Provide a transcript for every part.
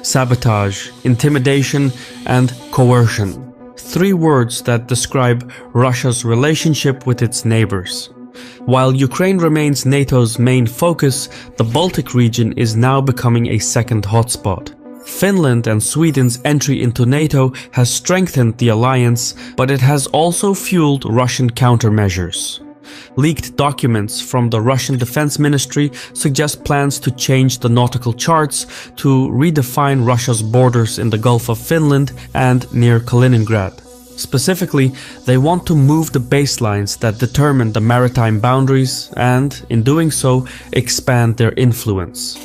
sabotage, intimidation, and coercion. Three words that describe Russia's relationship with its neighbors. While Ukraine remains NATO's main focus, the Baltic region is now becoming a second hotspot. Finland and Sweden's entry into NATO has strengthened the alliance, but it has also fueled Russian countermeasures. Leaked documents from the Russian Defense Ministry suggest plans to change the nautical charts to redefine Russia's borders in the Gulf of Finland and near Kaliningrad. Specifically, they want to move the baselines that determine the maritime boundaries and, in doing so, expand their influence.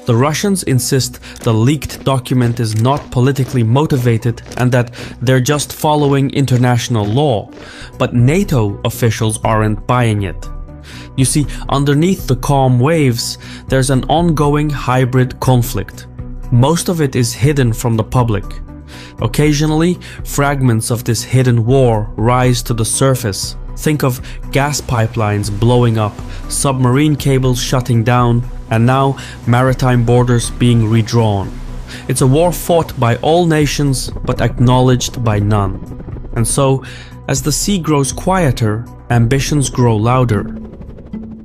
The Russians insist the leaked document is not politically motivated and that they're just following international law, but NATO officials aren't buying it. You see, underneath the calm waves, there's an ongoing hybrid conflict. Most of it is hidden from the public. Occasionally, fragments of this hidden war rise to the surface. Think of gas pipelines blowing up, submarine cables shutting down, and now maritime borders being redrawn. It's a war fought by all nations but acknowledged by none. And so, as the sea grows quieter, ambitions grow louder.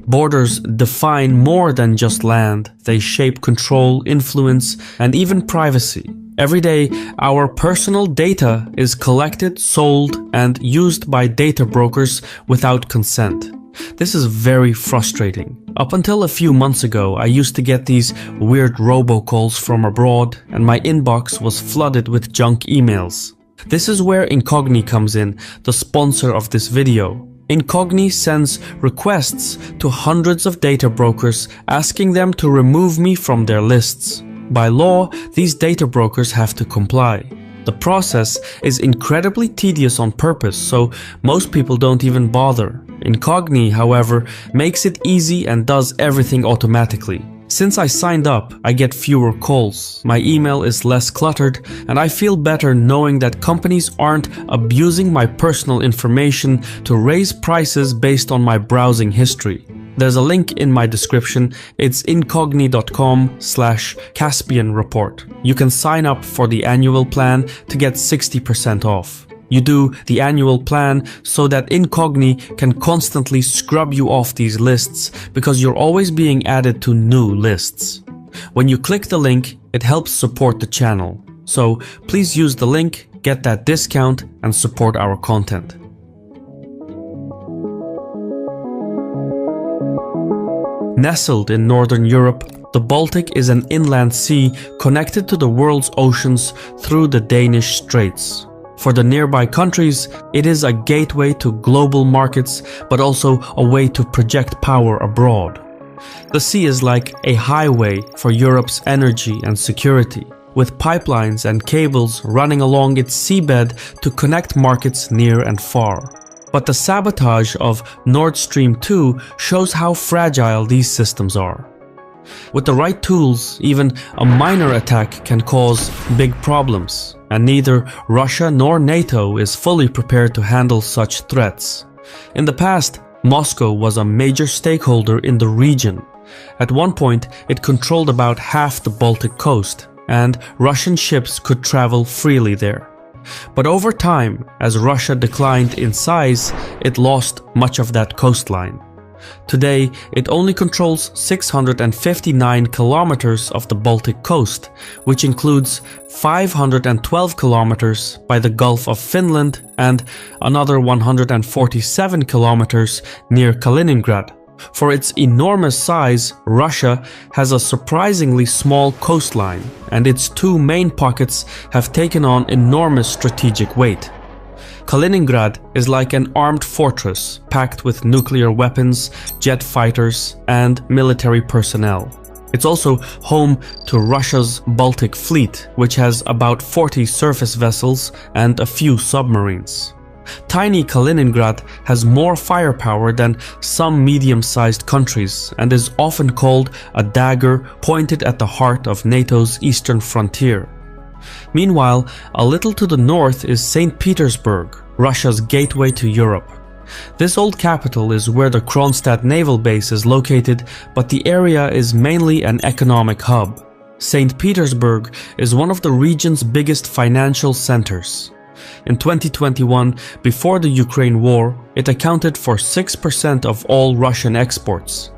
Borders define more than just land. They shape control, influence, and even privacy. Every day, our personal data is collected, sold, and used by data brokers without consent. This is very frustrating. Up until a few months ago, I used to get these weird robocalls from abroad, and my inbox was flooded with junk emails. This is where Incogni comes in, the sponsor of this video. Incogni sends requests to hundreds of data brokers asking them to remove me from their lists. By law, these data brokers have to comply. The process is incredibly tedious on purpose, so most people don't even bother. Incogni, however, makes it easy and does everything automatically. Since I signed up, I get fewer calls, my email is less cluttered, and I feel better knowing that companies aren't abusing my personal information to raise prices based on my browsing history. There's a link in my description. It's incogni.com/Caspian report. You can sign up for the annual plan to get 60% off. You do the annual plan so that Incogni can constantly scrub you off these lists because you're always being added to new lists. When you click the link, it helps support the channel. So please use the link, get that discount, and support our content. Nestled in Northern Europe, the Baltic is an inland sea connected to the world's oceans through the Danish Straits. For the nearby countries, it is a gateway to global markets, but also a way to project power abroad. The sea is like a highway for Europe's energy and security, with pipelines and cables running along its seabed to connect markets near and far. But the sabotage of Nord Stream 2 shows how fragile these systems are. With the right tools, even a minor attack can cause big problems, and neither Russia nor NATO is fully prepared to handle such threats. In the past, Moscow was a major stakeholder in the region. At one point, it controlled about half the Baltic coast, and Russian ships could travel freely there. But over time, as Russia declined in size, it lost much of that coastline. Today, it only controls 659 kilometers of the Baltic coast, which includes 512 kilometers by the Gulf of Finland and another 147 kilometers near Kaliningrad. For its enormous size, Russia has a surprisingly small coastline, and its two main pockets have taken on enormous strategic weight. Kaliningrad is like an armed fortress packed with nuclear weapons, jet fighters, and military personnel. It's also home to Russia's Baltic fleet, which has about 40 surface vessels and a few submarines. Tiny Kaliningrad has more firepower than some medium-sized countries and is often called a dagger pointed at the heart of NATO's eastern frontier. Meanwhile, a little to the north is St. Petersburg, Russia's gateway to Europe. This old capital is where the Kronstadt naval base is located, but the area is mainly an economic hub. St. Petersburg is one of the region's biggest financial centers. In 2021, before the Ukraine war, it accounted for 6% of all Russian exports.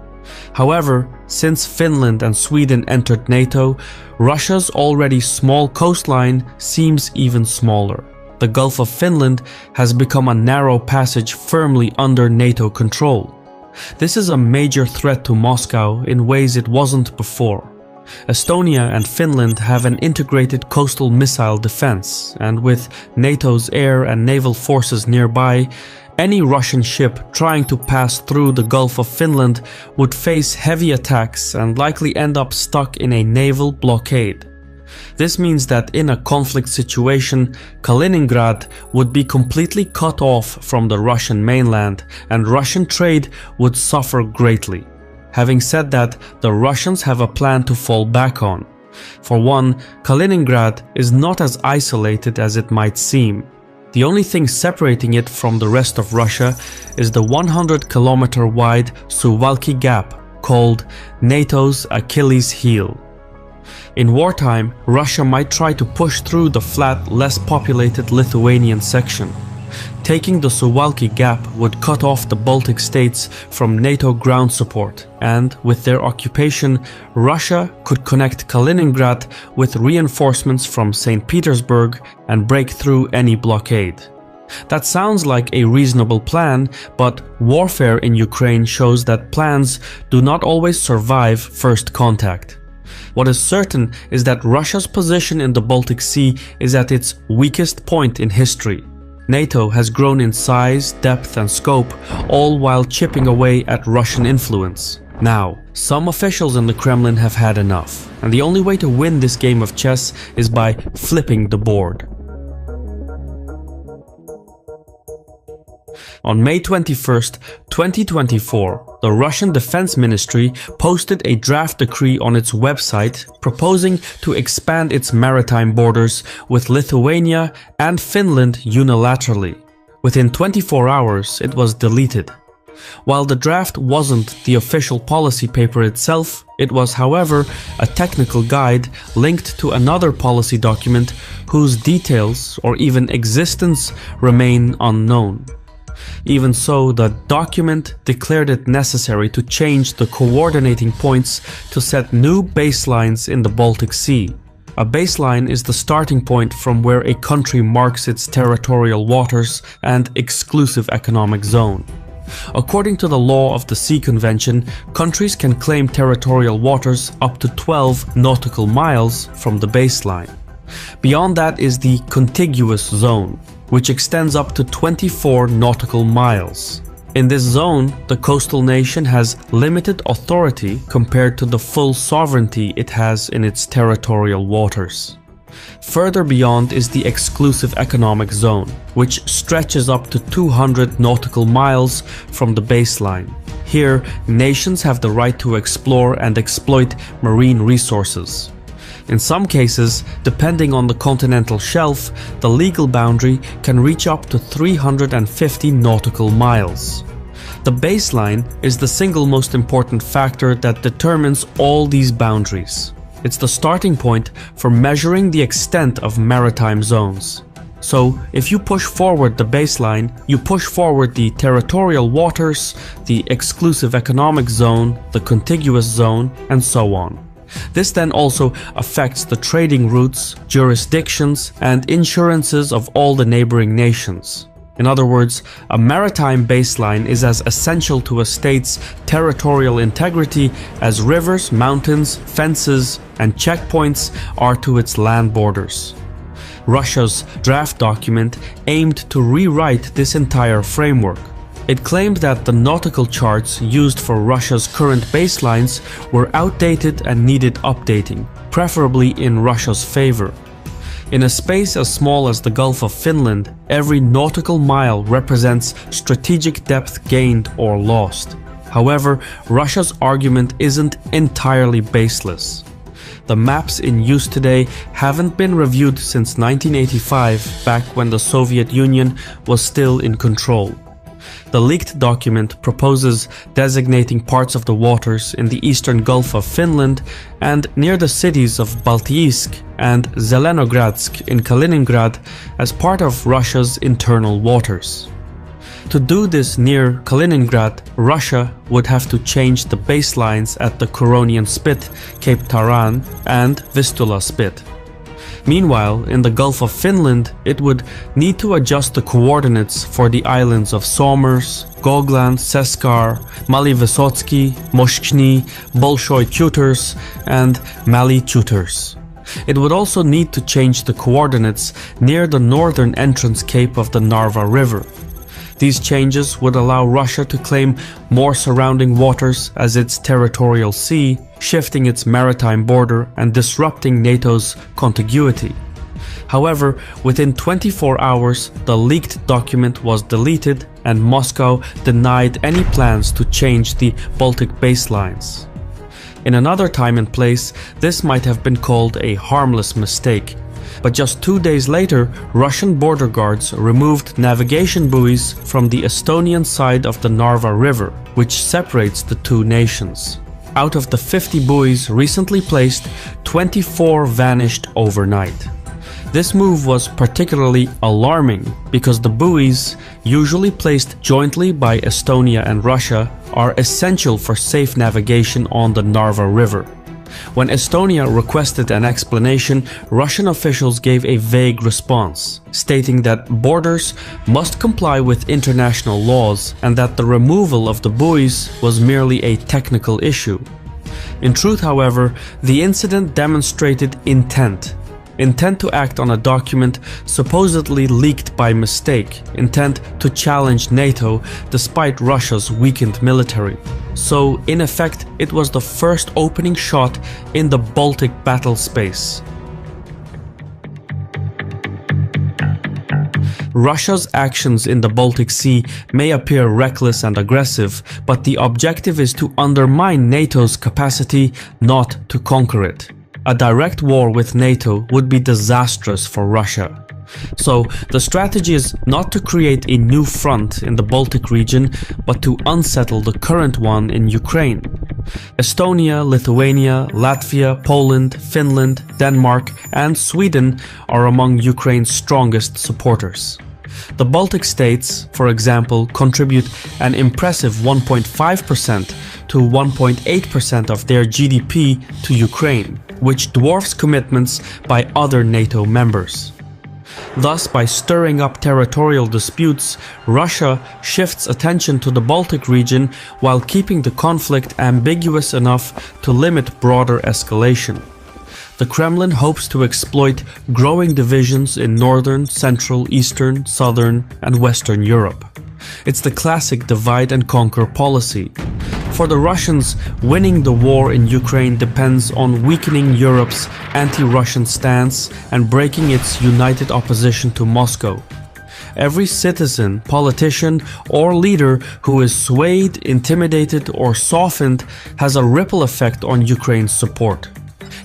However, since Finland and Sweden entered NATO, Russia's already small coastline seems even smaller. The Gulf of Finland has become a narrow passage firmly under NATO control. This is a major threat to Moscow in ways it wasn't before. Estonia and Finland have an integrated coastal missile defense, and with NATO's air and naval forces nearby, any Russian ship trying to pass through the Gulf of Finland would face heavy attacks and likely end up stuck in a naval blockade. This means that in a conflict situation, Kaliningrad would be completely cut off from the Russian mainland, and Russian trade would suffer greatly. Having said that, the Russians have a plan to fall back on. For one, Kaliningrad is not as isolated as it might seem. The only thing separating it from the rest of Russia is the 100-kilometer wide Suwalki Gap, called NATO's Achilles heel. In wartime, Russia might try to push through the flat, less populated Lithuanian section. Taking the Suwalki Gap would cut off the Baltic states from NATO ground support, and with their occupation, Russia could connect Kaliningrad with reinforcements from St. Petersburg and break through any blockade. That sounds like a reasonable plan, but warfare in Ukraine shows that plans do not always survive first contact. What is certain is that Russia's position in the Baltic Sea is at its weakest point in history. NATO has grown in size, depth and scope, all while chipping away at Russian influence. Now, some officials in the Kremlin have had enough, and the only way to win this game of chess is by flipping the board. On May 21st, 2024, the Russian Defense Ministry posted a draft decree on its website proposing to expand its maritime borders with Lithuania and Finland unilaterally. Within 24 hours, it was deleted. While the draft wasn't the official policy paper itself, it was, however, a technical guide linked to another policy document whose details or even existence remain unknown. Even so, the document declared it necessary to change the coordinating points to set new baselines in the Baltic Sea. A baseline is the starting point from where a country marks its territorial waters and exclusive economic zone. According to the law of the Sea Convention, countries can claim territorial waters up to 12 nautical miles from the baseline. Beyond that is the contiguous zone, which extends up to 24 nautical miles. In this zone, the coastal nation has limited authority compared to the full sovereignty it has in its territorial waters. Further beyond is the exclusive economic zone, which stretches up to 200 nautical miles from the baseline. Here, nations have the right to explore and exploit marine resources. In some cases, depending on the continental shelf, the legal boundary can reach up to 350 nautical miles. The baseline is the single most important factor that determines all these boundaries. It's the starting point for measuring the extent of maritime zones. So, if you push forward the baseline, you push forward the territorial waters, the exclusive economic zone, the contiguous zone, and so on. This then also affects the trading routes, jurisdictions, and insurances of all the neighboring nations. In other words, a maritime baseline is as essential to a state's territorial integrity as rivers, mountains, fences, and checkpoints are to its land borders. Russia's draft document aimed to rewrite this entire framework. It claimed that the nautical charts used for Russia's current baselines were outdated and needed updating, preferably in Russia's favor. In a space as small as the Gulf of Finland, every nautical mile represents strategic depth gained or lost. However, Russia's argument isn't entirely baseless. The maps in use today haven't been reviewed since 1985, back when the Soviet Union was still in control. The leaked document proposes designating parts of the waters in the eastern Gulf of Finland and near the cities of Baltic and Zelenogradsk in Kaliningrad as part of Russia's internal waters. To do this near Kaliningrad, Russia would have to change the baselines at the Curonian Spit, Cape Taran, and Vistula Spit. Meanwhile, in the Gulf of Finland, it would need to adjust the coordinates for the islands of Somers, Goglan, Seskar, Mali Vysotsky, Moshchny, Bolshoi Tutors, and Mali Tutors. It would also need to change the coordinates near the northern entrance cape of the Narva River. These changes would allow Russia to claim more surrounding waters as its territorial sea, shifting its maritime border and disrupting NATO's contiguity. However, within 24 hours, the leaked document was deleted and Moscow denied any plans to change the Baltic baselines. In another time and place, this might have been called a harmless mistake. But just 2 days later, Russian border guards removed navigation buoys from the Estonian side of the Narva River, which separates the two nations. Out of the 50 buoys recently placed, 24 vanished overnight. This move was particularly alarming because the buoys, usually placed jointly by Estonia and Russia, are essential for safe navigation on the Narva River. When Estonia requested an explanation, Russian officials gave a vague response, stating that borders must comply with international laws and that the removal of the buoys was merely a technical issue. In truth, however, the incident demonstrated intent to act on a document supposedly leaked by mistake, intent to challenge NATO despite Russia's weakened military. So, in effect, it was the first opening shot in the Baltic battle space. Russia's actions in the Baltic Sea may appear reckless and aggressive, but the objective is to undermine NATO's capacity, not to conquer it. A direct war with NATO would be disastrous for Russia. So, the strategy is not to create a new front in the Baltic region, but to unsettle the current one in Ukraine. Estonia, Lithuania, Latvia, Poland, Finland, Denmark, and Sweden are among Ukraine's strongest supporters. The Baltic states, for example, contribute an impressive 1.5% to 1.8% of their GDP to Ukraine, which dwarfs commitments by other NATO members. Thus, by stirring up territorial disputes, Russia shifts attention to the Baltic region while keeping the conflict ambiguous enough to limit broader escalation. The Kremlin hopes to exploit growing divisions in northern, central, eastern, southern, and western Europe. It's the classic divide and conquer policy. For the Russians, winning the war in Ukraine depends on weakening Europe's anti-Russian stance and breaking its united opposition to Moscow. Every citizen, politician, or leader who is swayed, intimidated, or softened has a ripple effect on Ukraine's support.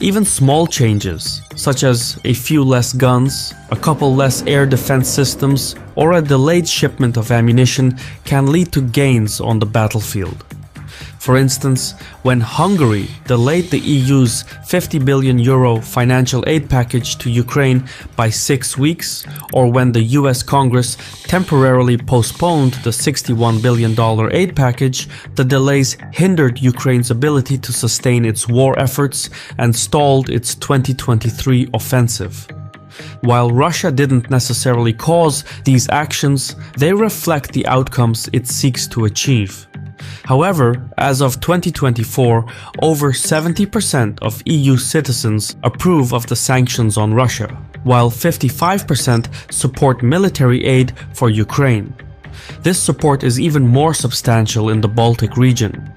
Even small changes, such as a few less guns, a couple less air defense systems, or a delayed shipment of ammunition, can lead to gains on the battlefield. For instance, when Hungary delayed the EU's €50 billion financial aid package to Ukraine by 6 weeks, or when the US Congress temporarily postponed the $61 billion aid package, the delays hindered Ukraine's ability to sustain its war efforts and stalled its 2023 offensive. While Russia didn't necessarily cause these actions, they reflect the outcomes it seeks to achieve. However, as of 2024, over 70% of EU citizens approve of the sanctions on Russia, while 55% support military aid for Ukraine. This support is even more substantial in the Baltic region.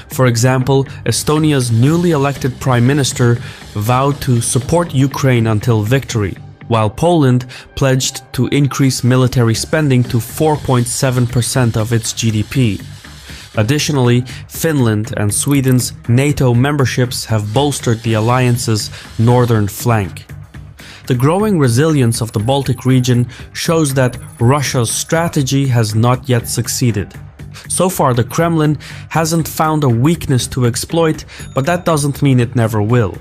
For example, Estonia's newly elected Prime Minister vowed to support Ukraine until victory, while Poland pledged to increase military spending to 4.7% of its GDP. Additionally, Finland and Sweden's NATO memberships have bolstered the alliance's northern flank. The growing resilience of the Baltic region shows that Russia's strategy has not yet succeeded. So far, the Kremlin hasn't found a weakness to exploit, but that doesn't mean it never will.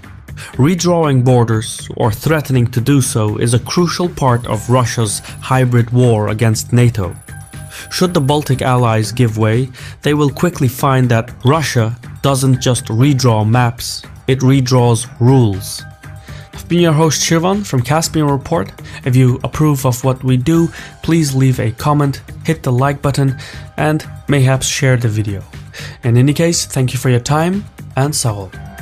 Redrawing borders, or threatening to do so, is a crucial part of Russia's hybrid war against NATO. Should the Baltic allies give way, they will quickly find that Russia doesn't just redraw maps, it redraws rules. I've been your host Shirvan from Caspian Report. If you approve of what we do, please leave a comment, hit the like button, and mayhaps share the video. In any case, thank you for your time, and Sawol.